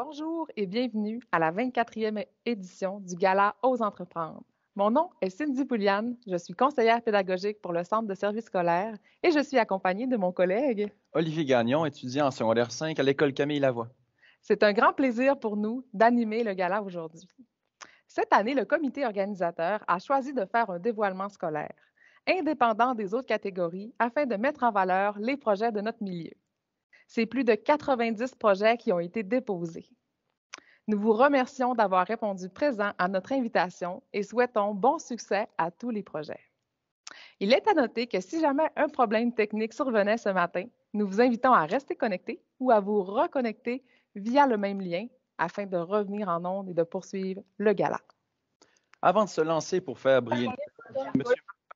Bonjour et bienvenue à la 24e édition du Gala Ose entreprendre. Mon nom est Cindy Pouliane, je suis conseillère pédagogique pour le Centre de services scolaires et je suis accompagnée de mon collègue. Olivier Gagnon, étudiant en secondaire 5 à l'école Camille Lavoie. C'est un grand plaisir pour nous d'animer le gala aujourd'hui. Cette année, le comité organisateur a choisi de faire un dévoilement scolaire, indépendant des autres catégories, afin de mettre en valeur les projets de notre milieu. C'est plus de 90 projets qui ont été déposés. Nous vous remercions d'avoir répondu présent à notre invitation et souhaitons bon succès à tous les projets. Il est à noter que si jamais un problème technique survenait ce matin, nous vous invitons à rester connectés ou à vous reconnecter via le même lien afin de revenir en ondes et de poursuivre le gala. Avant de se lancer pour faire briller M.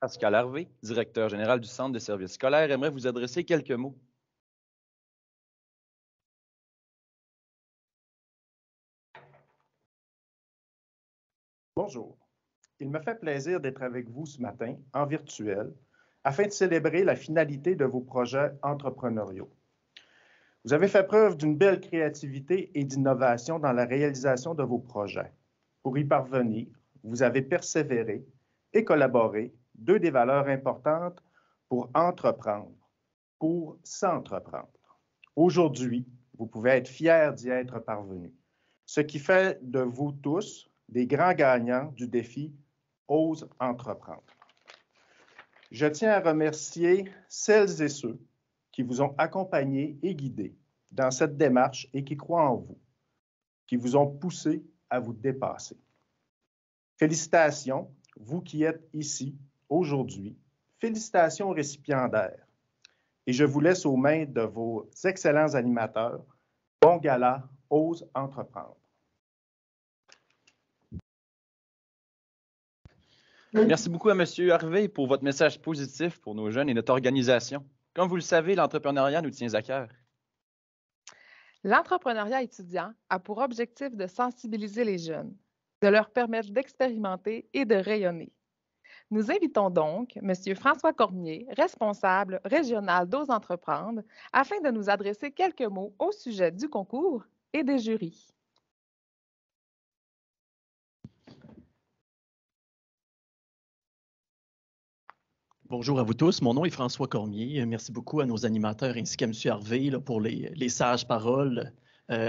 Pascal Harvey, directeur général du Centre de services scolaires, aimerait vous adresser quelques mots. Bonjour. Il me fait plaisir d'être avec vous ce matin en virtuel afin de célébrer la finalité de vos projets entrepreneuriaux. Vous avez fait preuve d'une belle créativité et d'innovation dans la réalisation de vos projets. Pour y parvenir, vous avez persévéré et collaboré, deux des valeurs importantes pour entreprendre, pour s'entreprendre. Aujourd'hui, vous pouvez être fiers d'y être parvenus, ce qui fait de vous tous des grands gagnants du défi Ose entreprendre. Je tiens à remercier celles et ceux qui vous ont accompagnés et guidés dans cette démarche et qui croient en vous, qui vous ont poussé à vous dépasser. Félicitations, vous qui êtes ici aujourd'hui. Félicitations aux récipiendaires. Et je vous laisse aux mains de vos excellents animateurs. Bon gala, Ose entreprendre. Merci beaucoup à M. Harvey pour votre message positif pour nos jeunes et notre organisation. Comme vous le savez, l'entrepreneuriat nous tient à cœur. L'entrepreneuriat étudiant a pour objectif de sensibiliser les jeunes, de leur permettre d'expérimenter et de rayonner. Nous invitons donc M. François Cormier, responsable régional d'Ose entreprendre, afin de nous adresser quelques mots au sujet du concours et des jurys. Bonjour à vous tous, mon nom est François Cormier. Merci beaucoup à nos animateurs ainsi qu'à M. Harvey pour les sages paroles.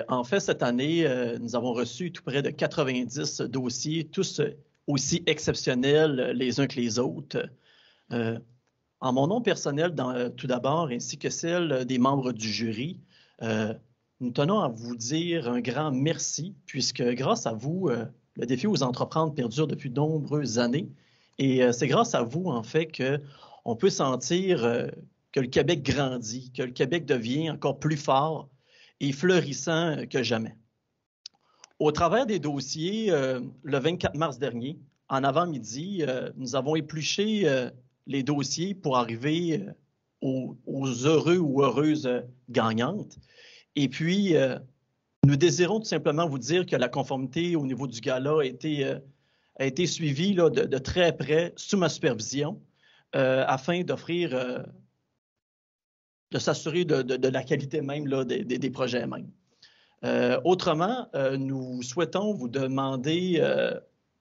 En fait, cette année, nous avons reçu tout près de 90 dossiers, tous aussi exceptionnels les uns que les autres. En mon nom personnel, tout d'abord, ainsi que celle des membres du jury, nous tenons à vous dire un grand merci, puisque grâce à vous, le défi Ose entreprendre perdure depuis de nombreuses années. Et c'est grâce à vous, en fait, qu'on peut sentir que le Québec grandit, que le Québec devient encore plus fort et fleurissant que jamais. Au travers des dossiers, le 24 mars dernier, en avant-midi, nous avons épluché les dossiers pour arriver aux heureux ou heureuses gagnantes. Et puis, nous désirons tout simplement vous dire que la conformité au niveau du gala a été suivi là, de très près sous ma supervision afin d'offrir, de s'assurer de la qualité même là, des projets mêmes. Autrement, nous souhaitons vous demander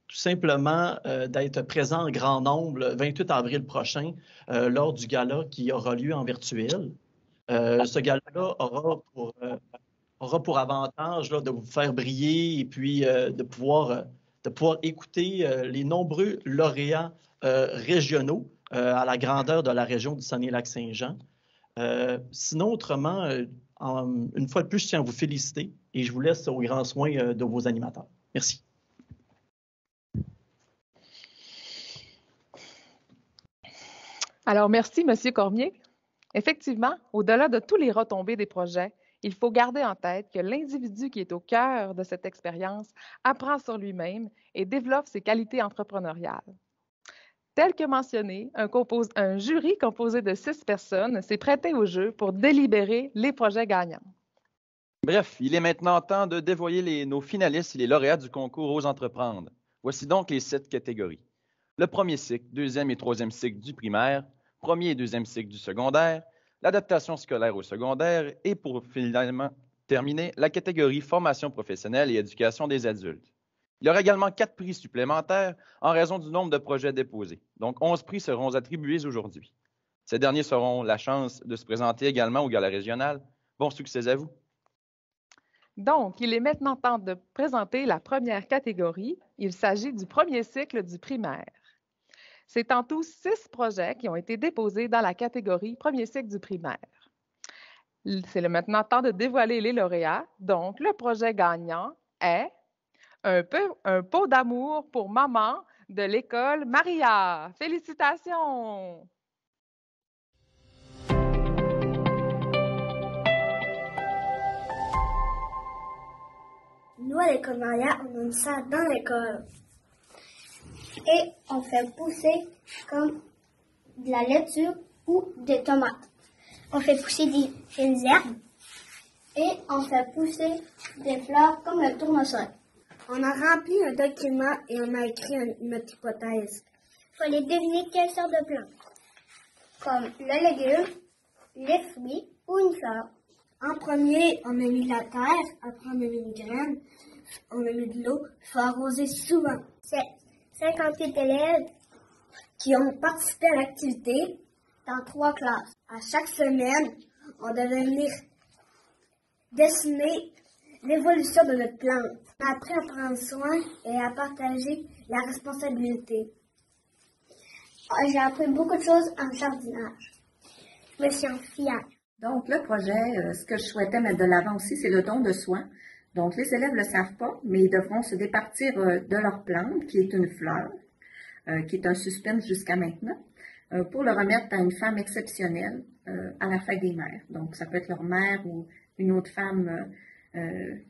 tout simplement d'être présent en grand nombre le 28 avril prochain lors du gala qui aura lieu en virtuel. Ce gala-là aura pour avantage là, de vous faire briller et puis de pouvoir écouter les nombreux lauréats régionaux à la grandeur de la région du Saguenay-Lac-Saint-Jean. Sinon, autrement, une fois de plus, je tiens à vous féliciter et je vous laisse aux grands soins de vos animateurs. Merci. Alors, merci, M. Cormier. Effectivement, au-delà de tous les retombées des projets, il faut garder en tête que l'individu qui est au cœur de cette expérience apprend sur lui-même et développe ses qualités entrepreneuriales. Tel que mentionné, un jury composé de 6 personnes s'est prêté au jeu pour délibérer les projets gagnants. Bref, il est maintenant temps de dévoiler nos finalistes et les lauréats du concours Ose entreprendre. Voici donc les 7 catégories. Le premier cycle, deuxième et troisième cycle du primaire, premier et deuxième cycle du secondaire, l'adaptation scolaire au secondaire et pour finalement terminer la catégorie formation professionnelle et éducation des adultes. Il y aura également 4 prix supplémentaires en raison du nombre de projets déposés. Donc, 11 prix seront attribués aujourd'hui. Ces derniers auront la chance de se présenter également au gala régional. Bon succès à vous! Donc, il est maintenant temps de présenter la première catégorie. Il s'agit du premier cycle du primaire. C'est en tout 6 projets qui ont été déposés dans la catégorie premier cycle du primaire. C'est maintenant temps de dévoiler les lauréats. Donc, le projet gagnant est un pot d'amour pour maman de l'école Maria. Félicitations! Nous, à l'école Maria, on a une salle dans l'école. Et on fait pousser comme de la laitue ou des tomates. On fait pousser des fines herbes. Et on fait pousser des fleurs comme le tournesol. On a rempli un document et on a écrit notre hypothèse. Il fallait deviner quelle sorte de plante. Comme le légume, les fruits ou une fleur. En premier, on a mis la terre, après on a mis une graine, on a mis de l'eau, il faut arroser souvent. C'est 58 élèves qui ont participé à l'activité dans 3 classes. À chaque semaine, on devait venir dessiner l'évolution de notre plante. On a appris à prendre soin et à partager la responsabilité. J'ai appris beaucoup de choses en jardinage. Je me sens fière. Donc, le projet, ce que je souhaitais mettre de l'avant aussi, c'est le don de soi. Donc, les élèves ne le savent pas, mais ils devront se départir de leur plante, qui est une fleur, qui est un suspense jusqu'à maintenant, pour le remettre à une femme exceptionnelle à la fête des mères. Donc, ça peut être leur mère ou une autre femme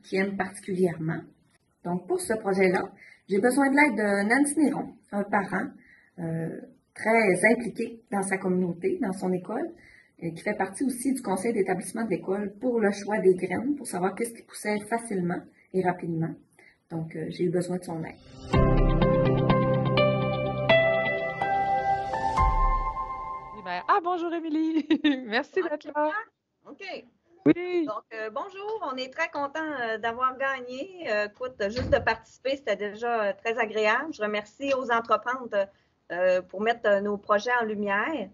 qui aime particulièrement. Donc, pour ce projet-là, j'ai besoin de l'aide de Nancy Néron, un parent très impliqué dans sa communauté, dans son école, qui fait partie aussi du conseil d'établissement de l'école pour le choix des graines, pour savoir qu'est-ce qui poussait facilement et rapidement. Donc, j'ai eu besoin de son aide. Ah, bonjour Émilie! Merci d'être là. OK. Oui. Donc, bonjour, on est très content d'avoir gagné. Écoute, juste de participer, c'était déjà très agréable. Je remercie aux entreprises pour mettre nos projets en lumière.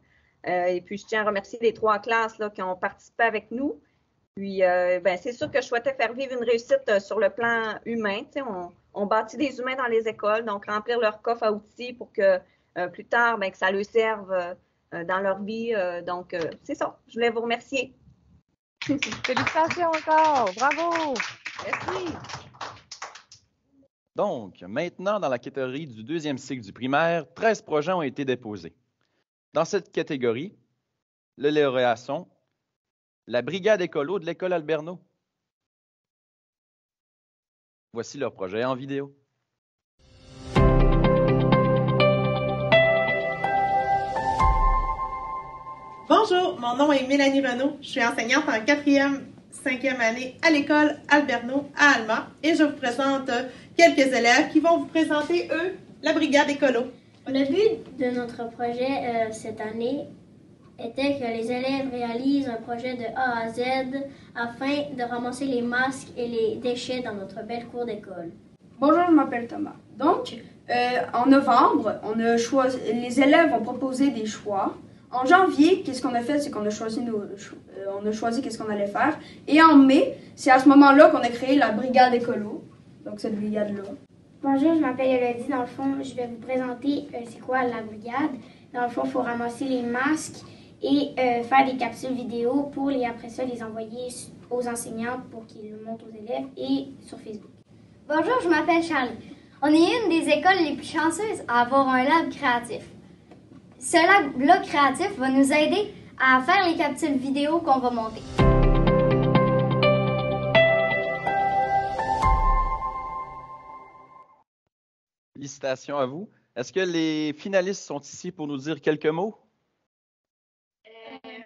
Et puis, je tiens à remercier les 3 classes là, qui ont participé avec nous. Puis, c'est sûr que je souhaitais faire vivre une réussite sur le plan humain. Tu sais, on bâtit des humains dans les écoles, donc remplir leur coffre à outils pour que plus tard, que ça leur serve dans leur vie. Donc, c'est ça. Je voulais vous remercier. Félicitations encore. Bravo. Merci. Donc, maintenant, dans la catégorie du 2e cycle du primaire, 13 projets ont été déposés. Dans cette catégorie, le lauréat sont la Brigade écolo de l'école Alberno. Voici leur projet en vidéo. Bonjour, mon nom est Mélanie Renaud. Je suis enseignante en 4e, 5e année à l'école Alberno à Alma et je vous présente quelques élèves qui vont vous présenter, eux, la Brigade écolo. Le but de notre projet cette année était que les élèves réalisent un projet de A à Z afin de ramasser les masques et les déchets dans notre belle cour d'école. Bonjour, je m'appelle Thomas. Donc, en novembre, les élèves ont proposé des choix. En janvier, qu'est-ce qu'on a fait? C'est qu'on a choisi qu'est-ce qu'on allait faire. Et en mai, c'est à ce moment-là qu'on a créé la Brigade écolo. Donc, cette brigade-là. Bonjour, je m'appelle Elodie. Dans le fond, je vais vous présenter c'est quoi la brigade. Dans le fond, il faut ramasser les masques et faire des capsules vidéo pour après ça les envoyer aux enseignants pour qu'ils le montrent aux élèves et sur Facebook. Bonjour, je m'appelle Charlie. On est une des écoles les plus chanceuses à avoir un lab créatif. Ce lab-là créatif va nous aider à faire les capsules vidéo qu'on va monter. Félicitations à vous. Est-ce que les finalistes sont ici pour nous dire quelques mots?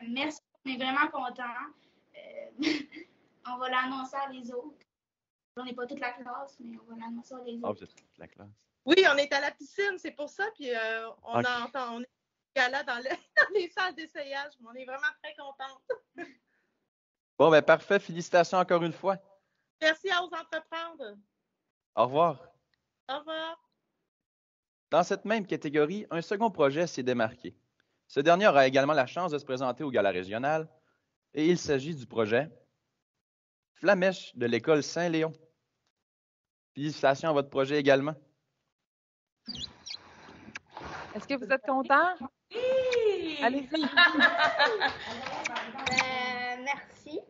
Merci, on est vraiment contents. On va l'annoncer à les autres. On n'est pas toute la classe, mais on va l'annoncer à les autres. Ah, vous êtes toute la classe. Oui, on est à la piscine, c'est pour ça. Puis on est gala dans les salles d'essayage. On est vraiment très contents. Bon, ben parfait. Félicitations encore une fois. Merci à Ose Entreprendre. Au revoir. Au revoir. Dans cette même catégorie, un second projet s'est démarqué. Ce dernier aura également la chance de se présenter au gala régional et il s'agit du projet Flamèche de l'école Saint-Léon. Félicitations à votre projet également. Est-ce que vous êtes content? Oui! Allez-y. Merci.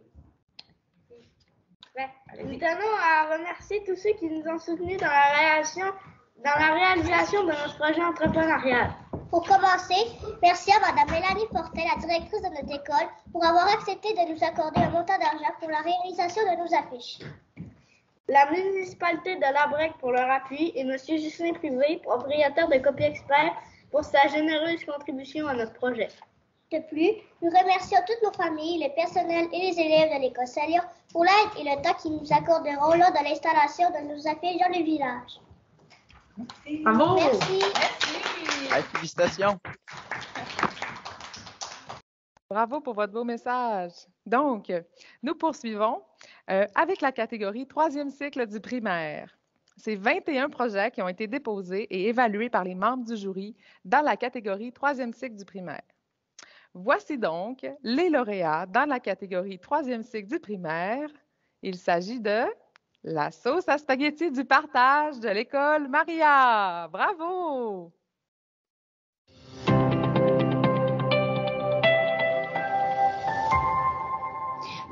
Nous tenons à remercier tous ceux qui nous ont soutenus dans la réalisation de notre projet entrepreneurial. Pour commencer, merci à Mme Mélanie Fortin, la directrice de notre école, pour avoir accepté de nous accorder un montant d'argent pour la réalisation de nos affiches. La municipalité de Labrec pour leur appui et M. Justin Privé, propriétaire de Copie Expert, pour sa généreuse contribution à notre projet. De plus, nous remercions toutes nos familles, les personnels et les élèves de l'école Saint-Léon pour l'aide et le temps qu'ils nous accorderont lors de l'installation de nos affiches dans le village. Bravo! Merci. Hey, félicitations. Bravo pour votre beau message. Donc, nous poursuivons avec la catégorie 3e cycle du primaire. C'est 21 projets qui ont été déposés et évalués par les membres du jury dans la catégorie 3e cycle du primaire. Voici donc les lauréats dans la catégorie 3e cycle du primaire. Il s'agit de la sauce à spaghetti du partage de l'école Maria. Bravo!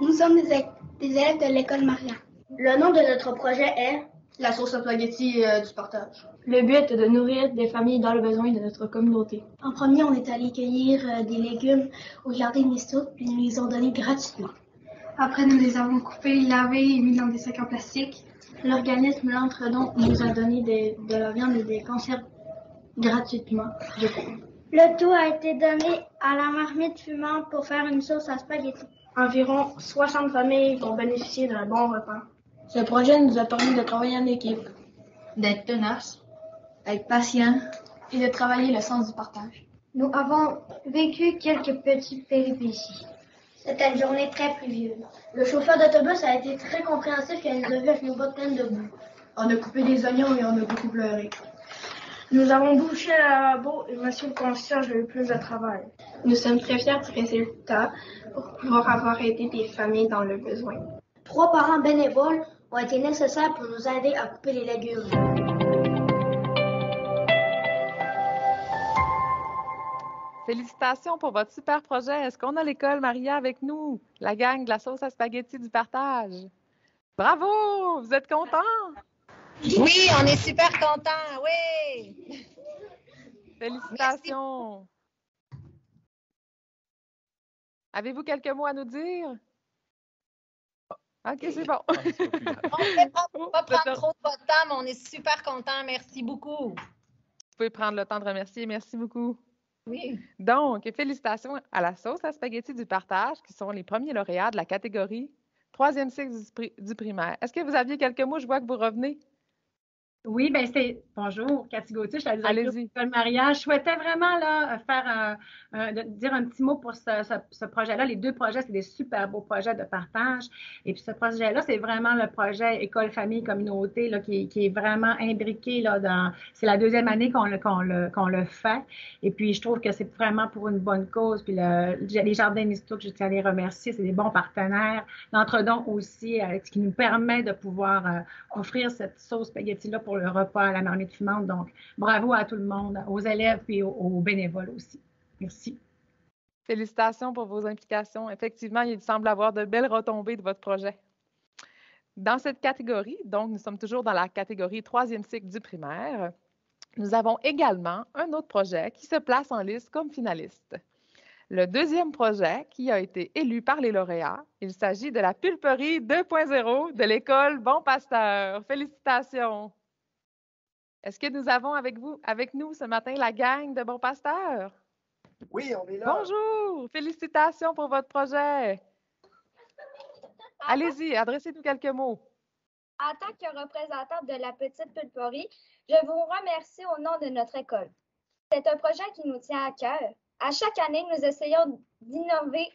Nous sommes des élèves de l'école Maria. Le nom de notre projet est La sauce à spaghetti du partage. Le but est de nourrir des familles dans le besoin de notre communauté. En premier, on est allé cueillir des légumes au jardin Mistouk, puis nous les ont donnés gratuitement. Après, nous les avons coupés, lavés et mis dans des sacs en plastique. L'organisme L'Entre-Don nous a donné de la viande et des conserves gratuitement. Le tout a été donné à la marmite fumante pour faire une sauce à spaghetti. Environ 60 familles vont bénéficier d'un bon repas. Ce projet nous a permis de travailler en équipe, d'être tenace, d'être patient et de travailler le sens du partage. Nous avons vécu quelques petites péripéties. C'était une journée très pluvieuse. Le chauffeur d'autobus a été très compréhensif et il nous a vu avec nos bottes pleines de boue. On a coupé des oignons et on a beaucoup pleuré. Nous avons bouché le lavabo et monsieur le concierge a eu plus de travail. Nous sommes très fiers du résultat pour pouvoir avoir aidé des familles dans le besoin. 3 parents bénévoles ont été nécessaires pour nous aider à couper les légumes. Félicitations pour votre super projet. Est-ce qu'on a l'école Maria avec nous? La gang de la sauce à spaghetti du partage. Bravo! Vous êtes contents? Oui, on est super contents, oui! Félicitations! Avez-vous quelques mots à nous dire? OK, c'est bon. On ne peut pas prendre trop de votre temps, mais on est super contents. Merci beaucoup. Vous pouvez prendre le temps de remercier. Merci beaucoup. Oui. Donc, félicitations à la sauce à spaghetti du partage, qui sont les premiers lauréats de la catégorie 3e cycle du primaire. Est-ce que vous aviez quelques mots? Je vois que vous revenez. Oui, bien, c'est bonjour, Cathy Gauthier, je suis la directrice de l'école Maria. Je souhaitais vraiment là, dire un petit mot pour ce projet-là. Les 2 projets, c'est des super beaux projets de partage. Et puis ce projet-là, c'est vraiment le projet École, Famille, Communauté là, qui est vraiment imbriqué là, c'est la 2e année qu'on le fait. Et puis je trouve que c'est vraiment pour une bonne cause. Puis les Jardins Mistouk, je tiens à les remercier, c'est des bons partenaires. L'Entre-Don aussi, ce qui nous permet de pouvoir offrir cette sauce spaghetti-là pour le repas à la marmite fumante. Donc, bravo à tout le monde, aux élèves et aux bénévoles aussi. Merci. Félicitations pour vos implications. Effectivement, il semble avoir de belles retombées de votre projet. Dans cette catégorie, donc nous sommes toujours dans la catégorie 3e cycle du primaire, nous avons également un autre projet qui se place en liste comme finaliste. Le 2e projet qui a été élu par les lauréats, il s'agit de la pulperie 2.0 de l'école Bon Pasteur. Félicitations! Est-ce que nous avons avec nous ce matin la gang de Bon Pasteur? Oui, on est là. Bonjour! Félicitations pour votre projet. Allez-y, adressez-nous quelques mots. En tant que représentante de la petite pulperie, je vous remercie au nom de notre école. C'est un projet qui nous tient à cœur. À chaque année, nous essayons d'innover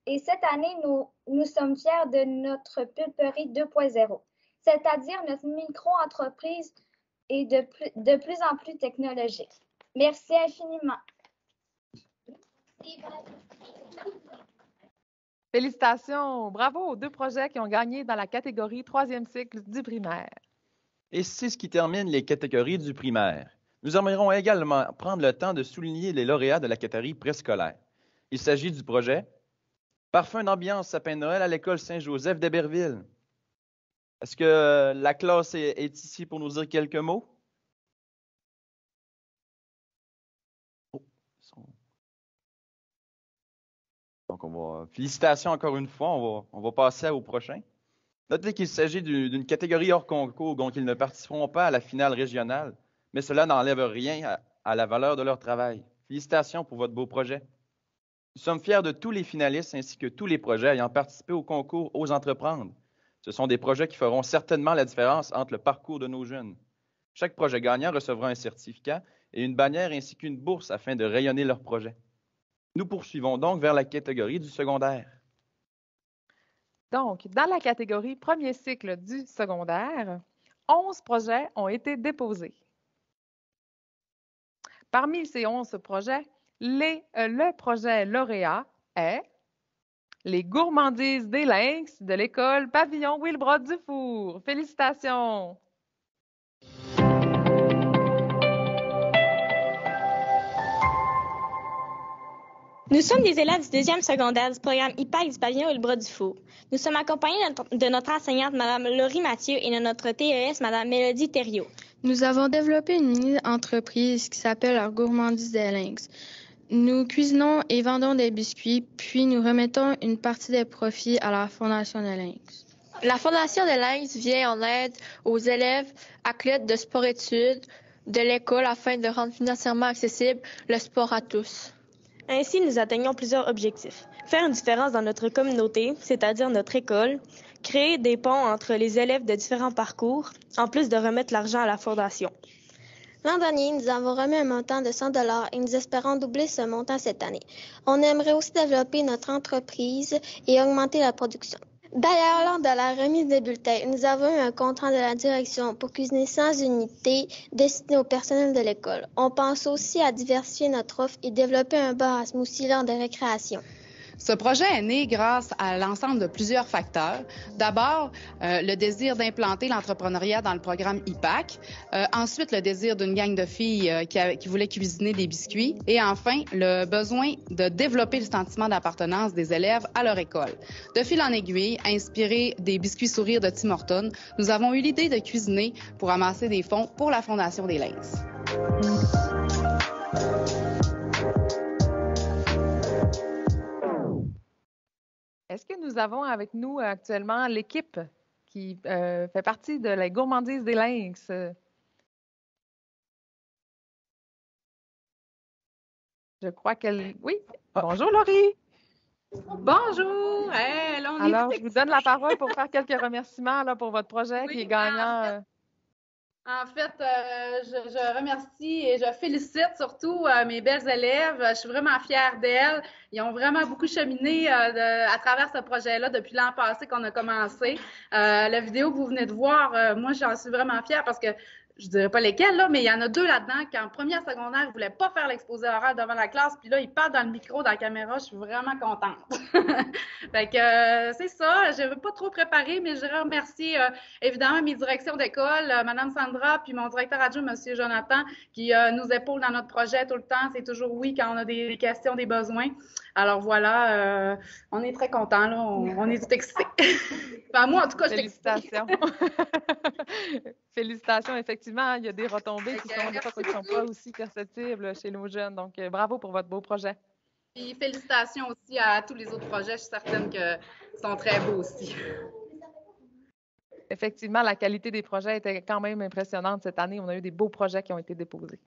Et cette année, nous sommes fiers de notre pulperie 2.0, c'est-à-dire notre micro-entreprise est de plus en plus technologique. Merci infiniment. Félicitations! Bravo aux 2 projets qui ont gagné dans la catégorie 3e cycle du primaire. Et c'est ce qui termine les catégories du primaire. Nous aimerions également prendre le temps de souligner les lauréats de la catégorie préscolaire. Il s'agit du projet Parfum d'ambiance sapin de Noël à l'école Saint-Joseph d'Héberville. Est-ce que la classe est ici pour nous dire quelques mots? Donc, félicitations encore une fois. On va passer au prochain. Notez qu'il s'agit d'une catégorie hors concours, donc ils ne participeront pas à la finale régionale, mais cela n'enlève rien à la valeur de leur travail. Félicitations pour votre beau projet. Nous sommes fiers de tous les finalistes ainsi que tous les projets ayant participé au concours Ose entreprendre. Ce sont des projets qui feront certainement la différence entre le parcours de nos jeunes. Chaque projet gagnant recevra un certificat et une bannière ainsi qu'une bourse afin de rayonner leur projet. Nous poursuivons donc vers la catégorie du secondaire. Donc, dans la catégorie premier cycle du secondaire, 11 projets ont été déposés. Parmi ces 11 projets, le projet lauréat est les gourmandises des lynx de l'école Pavillon Wilbrod-Dufour. Félicitations! Nous sommes des élèves du 2e secondaire du programme IPAC du pavillon Wilbrod-Dufour. Nous sommes accompagnés de notre enseignante, Mme Laurie Mathieu, et de notre TES, Mme Mélodie Thériault. Nous avons développé une mini-entreprise qui s'appelle la Gourmandise des Lynx. Nous cuisinons et vendons des biscuits, puis nous remettons une partie des profits à la Fondation des Lynx. La Fondation des Lynx vient en aide aux élèves athlètes de sport-études de l'école afin de rendre financièrement accessible le sport à tous. Ainsi, nous atteignons plusieurs objectifs. Faire une différence dans notre communauté, c'est-à-dire notre école, créer des ponts entre les élèves de différents parcours, en plus de remettre l'argent à la Fondation. L'an dernier, nous avons remis un montant de 100 $ et nous espérons doubler ce montant cette année. On aimerait aussi développer notre entreprise et augmenter la production. D'ailleurs, lors de la remise des bulletins, nous avons eu un contrat de la direction pour cuisiner 100 unités destinées au personnel de l'école. On pense aussi à diversifier notre offre et développer un bar à smoothie lors des récréations. Ce projet est né grâce à l'ensemble de plusieurs facteurs. D'abord, le désir d'implanter l'entrepreneuriat dans le programme IPAC. Ensuite, le désir d'une gang de filles qui voulaient cuisiner des biscuits. Et enfin, le besoin de développer le sentiment d'appartenance des élèves à leur école. De fil en aiguille, inspiré des biscuits sourires de Tim Hortons, nous avons eu l'idée de cuisiner pour amasser des fonds pour la Fondation des Lynx. Est-ce que nous avons avec nous actuellement l'équipe qui fait partie de la gourmandise des Lynx? Je crois qu'elle... Oui. Bonjour, Laurie. Bonjour. Hey, là, alors, je vous donne la parole pour faire quelques remerciements là, pour votre projet qui est gagnant. En fait, je remercie et je félicite surtout mes belles élèves. Je suis vraiment fière d'elles. Ils ont vraiment beaucoup cheminé à travers ce projet-là depuis l'an passé qu'on a commencé. La vidéo que vous venez de voir, moi, j'en suis vraiment fière parce que je dirais pas lesquels, là, mais il y en a 2 là-dedans qui, en première secondaire, ils voulaient pas faire l'exposé oral devant la classe, puis là, ils parlent dans le micro, dans la caméra. Je suis vraiment contente. Fait que c'est ça. Je n'avais pas trop préparé, mais je remercie évidemment mes directions d'école, Mme Sandra, puis mon directeur adjoint, M. Jonathan, qui nous épaule dans notre projet tout le temps. C'est toujours oui quand on a des questions, des besoins. Alors voilà, on est très contents, là. On est tout excités. Enfin, moi, en tout cas, je suis excitée. Félicitations, effectivement, il y a des retombées qui sont pas aussi perceptibles chez nos jeunes. Donc, bravo pour votre beau projet. Et félicitations aussi à tous les autres projets. Je suis certaine qu'ils sont très beaux aussi. Effectivement, la qualité des projets était quand même impressionnante cette année. On a eu des beaux projets qui ont été déposés.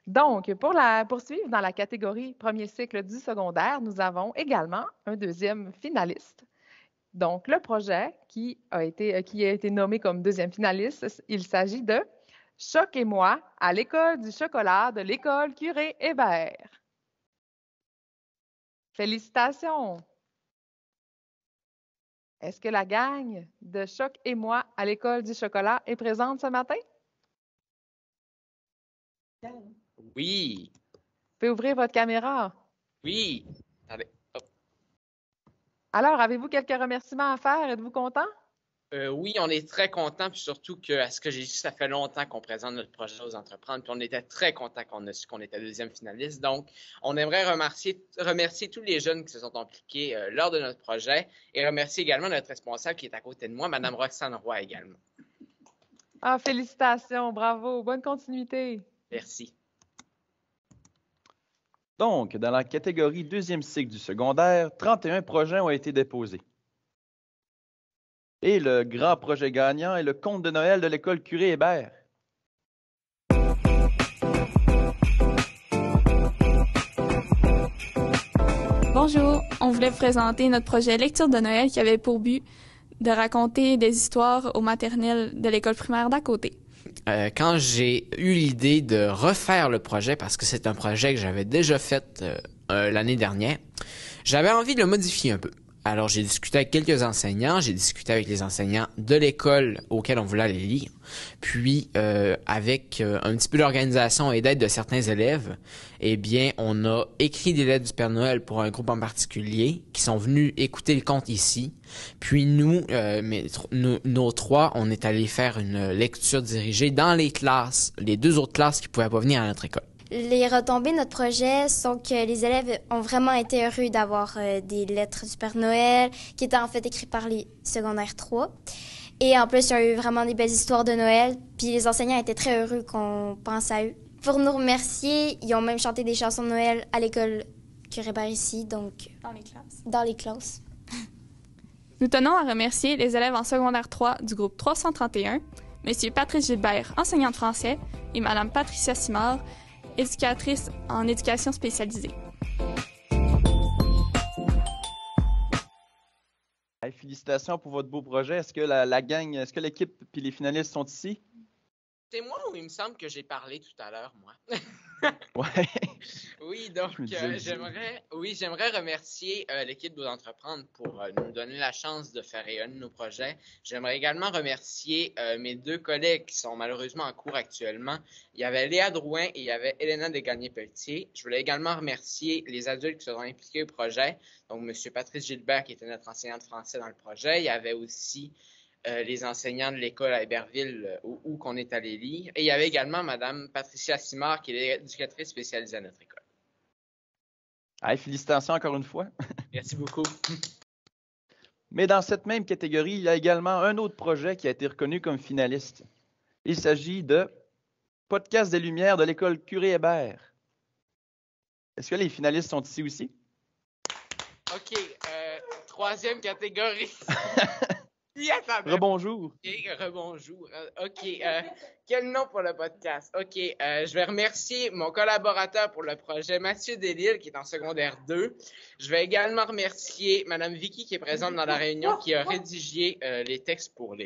Donc, pour poursuivre dans la catégorie premier cycle du secondaire, nous avons également un 2e finaliste. Donc, le projet qui a été nommé comme 2e finaliste, il s'agit de « Choquez-moi à l'école du chocolat de l'école Curé Hébert ». Félicitations! Est-ce que la gang de Choc et moi à l'École du chocolat est présente ce matin? Oui. Vous pouvez ouvrir votre caméra. Oui. Attendez. Hop. Alors, avez-vous quelques remerciements à faire? Êtes-vous content? Oui, on est très content, puis surtout que, à ce que j'ai dit, ça fait longtemps qu'on présente notre projet aux entrepreneurs, puis on était très content qu'on a su qu'on était deuxième finaliste. Donc, on aimerait remercier tous les jeunes qui se sont impliqués lors de notre projet et remercier également notre responsable qui est à côté de moi, Mme Roxane Roy également. Ah, félicitations, bravo, bonne continuité. Merci. Donc, dans la catégorie deuxième cycle du secondaire, 31 projets ont été déposés. Et le grand projet gagnant est le conte de Noël de l'école Curé Hébert. Bonjour, on voulait vous présenter notre projet Lecture de Noël qui avait pour but de raconter des histoires aux maternelles de l'école primaire d'à côté. Quand j'ai eu l'idée de refaire le projet, parce que c'est un projet que j'avais déjà fait l'année dernière, j'avais envie de le modifier un peu. Alors, j'ai discuté avec quelques enseignants, j'ai discuté avec les enseignants de l'école auquel on voulait aller lire, puis avec un petit peu d'organisation et d'aide de certains élèves, eh bien, on a écrit des lettres du Père Noël pour un groupe en particulier qui sont venus écouter le conte ici. Puis nous, nos trois, on est allés faire une lecture dirigée dans les classes, les 2 autres classes qui pouvaient pas venir à notre école. Les retombées de notre projet sont que les élèves ont vraiment été heureux d'avoir des lettres du Père Noël qui étaient en fait écrites par les secondaires 3. Et en plus, il y a eu vraiment des belles histoires de Noël. Puis les enseignants étaient très heureux qu'on pense à eux. Pour nous remercier, ils ont même chanté des chansons de Noël à l'école Curé-Hébert ici, donc dans les classes. Nous tenons à remercier les élèves en secondaire 3 du groupe 331, M. Patrice Gilbert, enseignant de français, et Mme Patricia Simard, éducatrice en éducation spécialisée. Hey, félicitations pour votre beau projet. Est-ce que la gang, est-ce que l'équipe et les finalistes sont ici? C'est moi ou il me semble que j'ai parlé tout à l'heure, moi? Ouais. Oui, donc j'aimerais remercier l'équipe d'Entreprendre pour nous donner la chance de faire rayonner nos projets. J'aimerais également remercier mes 2 collègues qui sont malheureusement en cours actuellement. Il y avait Léa Drouin et il y avait Elena Desgagnés-Pelletier. Je voulais également remercier les adultes qui se sont impliqués au projet. Donc, M. Patrice Gilbert qui était notre enseignant de français dans le projet. Il y avait aussi les enseignants de l'école à Héberville où qu'on est allé lire. Et il y avait également Mme Patricia Simard, qui est éducatrice spécialisée à notre école. Hey, félicitations encore une fois. Merci beaucoup. Mais dans cette même catégorie, il y a également un autre projet qui a été reconnu comme finaliste. Il s'agit de Podcast des Lumières de l'école Curé Hébert. Est-ce que les finalistes sont ici aussi? OK. 3e catégorie. Rebonjour. Rebonjour. OK. Quel nom pour le podcast? OK. Je vais remercier mon collaborateur pour le projet, Mathieu Delisle, qui est en secondaire 2. Je vais également remercier Mme Vicky, qui est présente dans la réunion, qui a rédigé les textes pour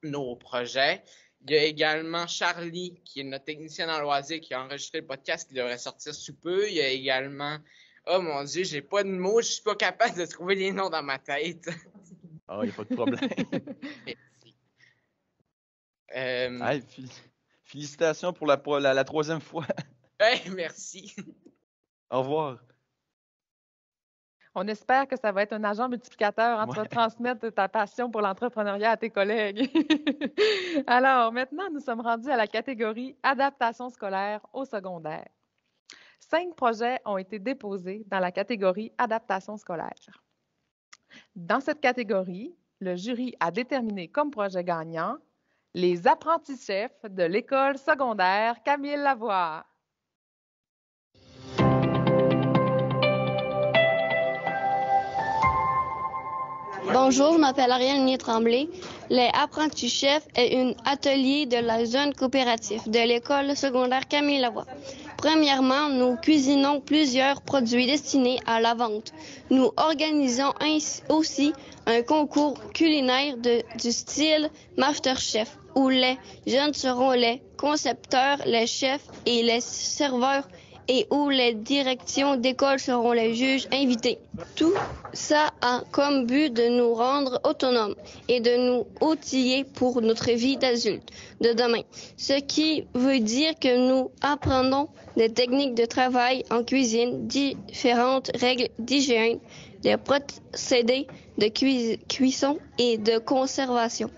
nos projets. Il y a également Charlie, qui est notre technicienne en loisirs, qui a enregistré le podcast qui devrait sortir sous peu. Il y a également... Oh mon Dieu, j'ai pas de mots. Je suis pas capable de trouver les noms dans ma tête. Ah, il n'y a pas de problème. Merci. Félicitations pour la 3e fois. Merci. Au revoir. On espère que ça va être un agent multiplicateur. Tu vas transmettre ta passion pour l'entrepreneuriat à tes collègues. Alors, maintenant, nous sommes rendus à la catégorie adaptation scolaire au secondaire. 5 projets ont été déposés dans la catégorie adaptation scolaire. Dans cette catégorie, le jury a déterminé comme projet gagnant les apprentis-chefs de l'école secondaire Camille Lavoie. Bonjour, je m'appelle Ariane Nier-Tremblay. Les apprentis-chefs est un atelier de la zone coopérative de l'école secondaire Camille Lavoie. Premièrement, nous cuisinons plusieurs produits destinés à la vente. Nous organisons aussi un concours culinaire du style MasterChef, où les jeunes seront les concepteurs, les chefs et les serveurs et où les directions d'école seront les juges invités. Tout ça a comme but de nous rendre autonomes et de nous outiller pour notre vie d'adulte de demain. Ce qui veut dire que nous apprenons des techniques de travail en cuisine, différentes règles d'hygiène, des procédés de cuisson et de conservation.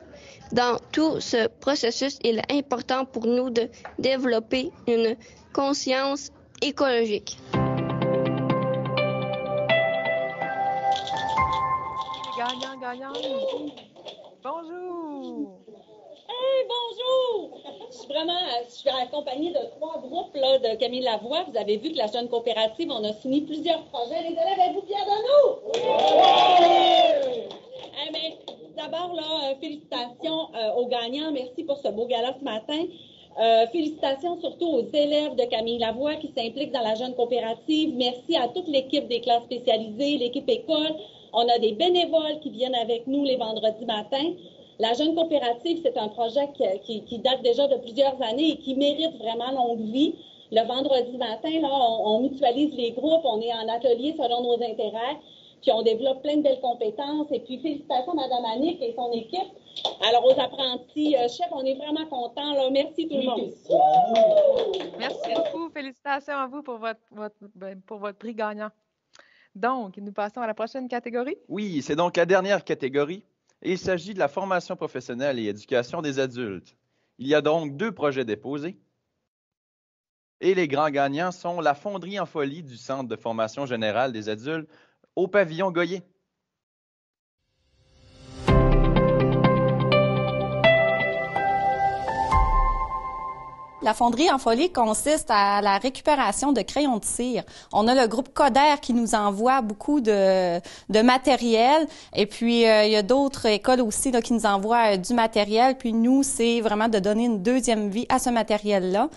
Dans tout ce processus, il est important pour nous de développer une conscience écologique. Gagnant. Bonjour. Hey, bonjour! Je suis accompagnée de 3 groupes là, de Camille Lavoie. Vous avez vu que la jeune coopérative, on a soumis plusieurs projets. Les élèves, êtes-vous fiers de nous? Oui! Mais d'abord, là, félicitations aux gagnants. Merci pour ce beau gala ce matin. Félicitations surtout aux élèves de Camille Lavoie qui s'impliquent dans la jeune coopérative. Merci à toute l'équipe des classes spécialisées, l'équipe école. On a des bénévoles qui viennent avec nous les vendredis matins. La jeune coopérative, c'est un projet qui date déjà de plusieurs années et qui mérite vraiment longue vie. Le vendredi matin, là, on mutualise les groupes, on est en atelier selon nos intérêts, puis on développe plein de belles compétences. Et puis, félicitations à Mme Annick et son équipe. Alors, aux apprentis chefs, on est vraiment contents. Là. Merci tout le monde. Merci beaucoup. Félicitations à vous pour votre prix gagnant. Donc, nous passons à la prochaine catégorie. Oui, c'est donc la dernière catégorie. Et il s'agit de la formation professionnelle et éducation des adultes. Il y a donc 2 projets déposés. Et les grands gagnants sont la fonderie en folie du Centre de formation générale des adultes au pavillon Goyer. La fonderie en folie consiste à la récupération de crayons de cire. On a le groupe Coder qui nous envoie beaucoup de matériel. Et puis, il y a d'autres écoles aussi là, qui nous envoient du matériel. Puis nous, c'est vraiment de donner une deuxième vie à ce matériel-là.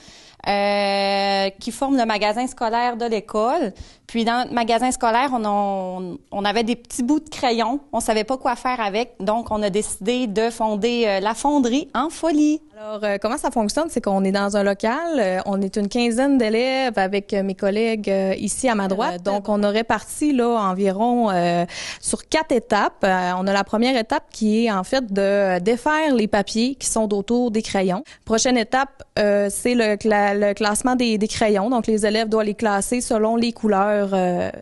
Qui forme le magasin scolaire de l'école. Puis dans le magasin scolaire, on avait des petits bouts de crayons. On savait pas quoi faire avec. Donc, on a décidé de fonder la fonderie en folie. Alors, comment ça fonctionne? C'est qu'on est dans un local. On est une quinzaine d'élèves avec mes collègues ici à ma droite. Donc, on a réparti là environ sur 4 étapes. On a la première étape qui est en fait de défaire les papiers qui sont autour des crayons. Prochaine étape, c'est le classement des crayons. Donc, les élèves doivent les classer selon les couleurs.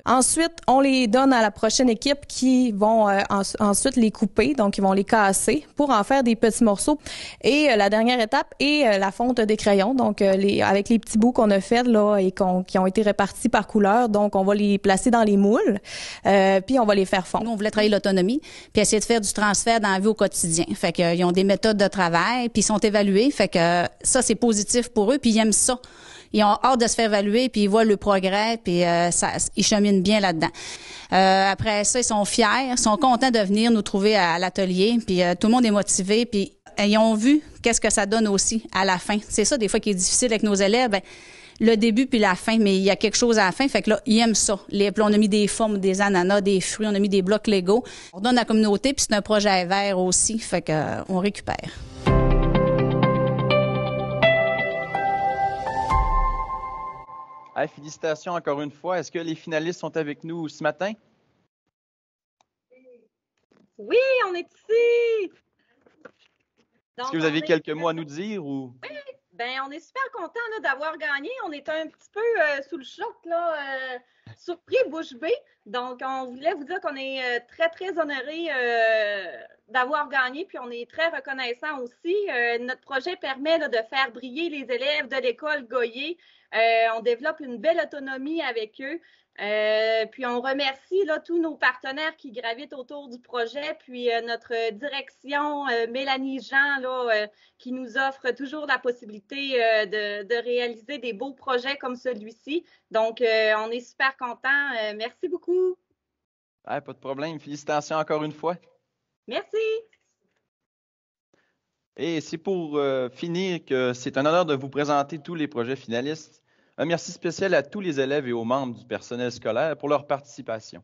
Ensuite, on les donne à la prochaine équipe qui vont ensuite les couper. Donc, ils vont les casser pour en faire des petits morceaux. Et la dernière étape est la fonte des crayons. Donc, avec les petits bouts qu'on a faits là et qui ont été répartis par couleur. Donc, on va les placer dans les moules. Puis, on va les faire fondre. Nous, on voulait travailler l'autonomie puis essayer de faire du transfert dans la vie au quotidien. Fait qu'ils ont des méthodes de travail puis ils sont évalués. Fait que ça, c'est positif pour eux puis ils aiment ça. Ils ont hâte de se faire évaluer, puis ils voient le progrès, puis ils cheminent bien là-dedans. Après ça, ils sont fiers, ils sont contents de venir nous trouver à l'atelier, puis tout le monde est motivé, puis ils ont vu qu'est-ce que ça donne aussi à la fin. C'est ça, des fois, qui est difficile avec nos élèves, le début puis la fin, mais il y a quelque chose à la fin, fait que là, ils aiment ça. Puis on a mis des formes, des ananas, des fruits, on a mis des blocs Lego. On donne à la communauté, puis c'est un projet vert aussi, fait que on récupère. Félicitations encore une fois. Est-ce que les finalistes sont avec nous ce matin? Oui, on est ici! Est-ce que vous avez quelques mots à nous dire? Ou... Oui, bien, on est super contents d'avoir gagné. On est un petit peu sous le choc, là, surpris, bouche bée. Donc, on voulait vous dire qu'on est très, très honorés d'avoir gagné, puis on est très reconnaissants aussi. Notre projet permet là, de faire briller les élèves de l'école Goyer. On développe une belle autonomie avec eux. Puis on remercie là, tous nos partenaires qui gravitent autour du projet, puis notre direction, Mélanie Jean, là, qui nous offre toujours la possibilité de réaliser des beaux projets comme celui-ci. Donc, on est super contents. Merci beaucoup. Pas de problème. Félicitations encore une fois. Merci. Et c'est pour finir que c'est un honneur de vous présenter tous les projets finalistes. Un merci spécial à tous les élèves et aux membres du personnel scolaire pour leur participation.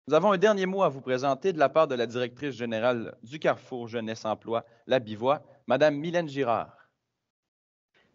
Nous avons un dernier mot à vous présenter de la part de la directrice générale du Carrefour Jeunesse Emploi, la Bivois, Mme Mylène Girard.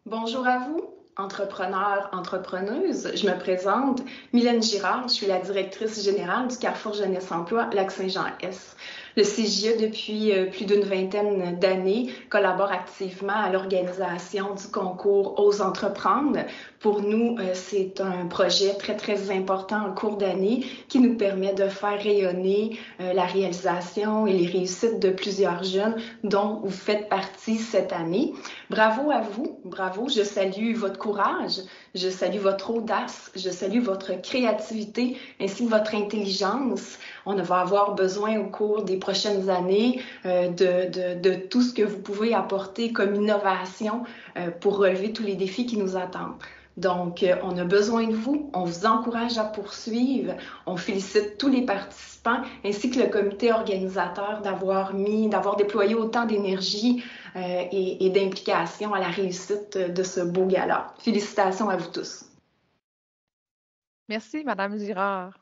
Bonjour à vous. entrepreneurs, entrepreneuses. Je me présente, Mylène Girard, je suis la directrice générale du Carrefour Jeunesse Emploi Lac-Saint-Jean-Est. Le CJE, depuis plus d'une vingtaine d'années, collabore activement à l'organisation du concours Ose entreprendre. Pour nous, c'est un projet très, très important en cours d'année qui nous permet de faire rayonner la réalisation et les réussites de plusieurs jeunes dont vous faites partie cette année. Bravo à vous, bravo. Je salue votre courage, je salue votre audace, je salue votre créativité ainsi que votre intelligence. On va avoir besoin au cours des prochaines années de tout ce que vous pouvez apporter comme innovation pour relever tous les défis qui nous attendent. Donc, on a besoin de vous, on vous encourage à poursuivre, on félicite tous les participants ainsi que le comité organisateur d'avoir déployé autant d'énergie et d'implication à la réussite de ce beau gala. Félicitations à vous tous. Merci, Madame Girard.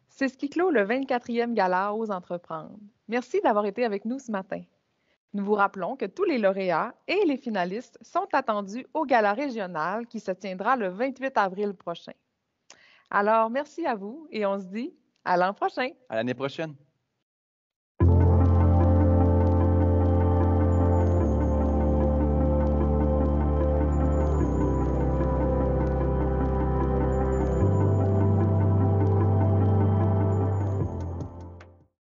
C'est ce qui clôt le 24e gala Ose entreprendre. Merci d'avoir été avec nous ce matin. Nous vous rappelons que tous les lauréats et les finalistes sont attendus au gala régional qui se tiendra le 28 avril prochain. Alors, merci à vous et on se dit à l'an prochain. À l'année prochaine.